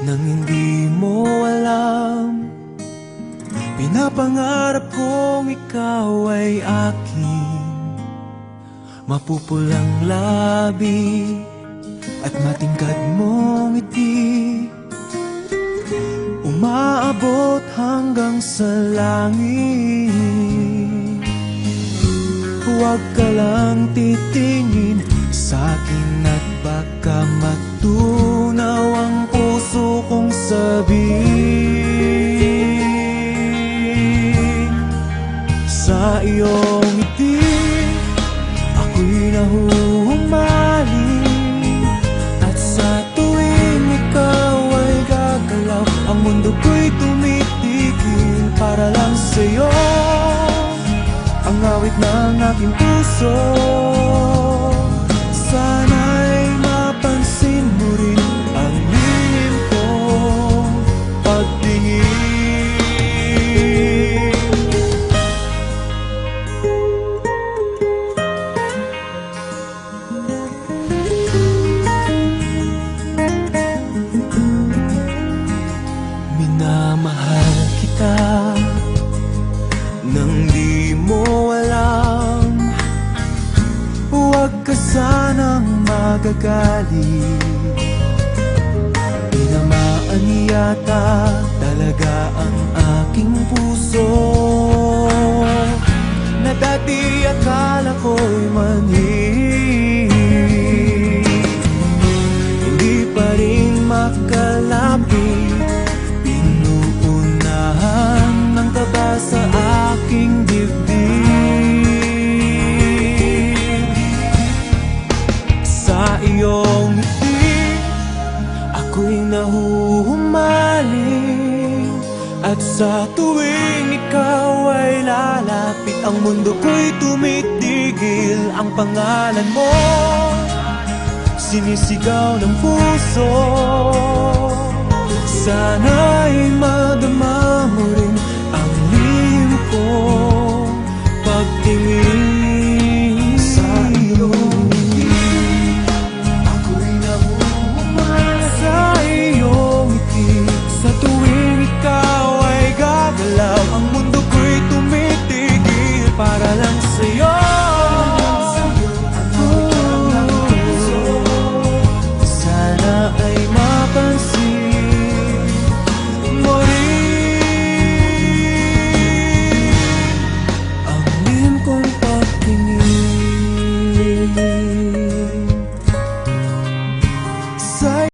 nang hindi mo alam. Pinapangarap kong ikaw ay akin, mapupulang labi at matingkad mong ngiti, umaabot hanggang sa langit. Huwag ka lang titingin sa'kin at baka matunaw ang puso kong sabihin. Sa iyong ngiti ako'y nahuhumaling, at sa tuwing ikaw ay gagalaw, ang mundo ko'y tumitigil para lang sa'yo. Ang awit ng aking puso, sana'y mapansin mo rin ang lihim kong pagtingin. Minamahal kita nang di mo alam. Huwag ka sanang magagalit, tinamaan yata talaga ang aking puso, na dati akala ko'y manhid. Hindi pa rin makalapit, pinuunahan ng kaba sa aking dibdib. Sa iyong ngiti ako'y nahuhumaling, at sa tuwing ikaw ay lalapit, ang mundo ko'y tumitigil. Ang pangalan mo sinisigaw ng puso, sana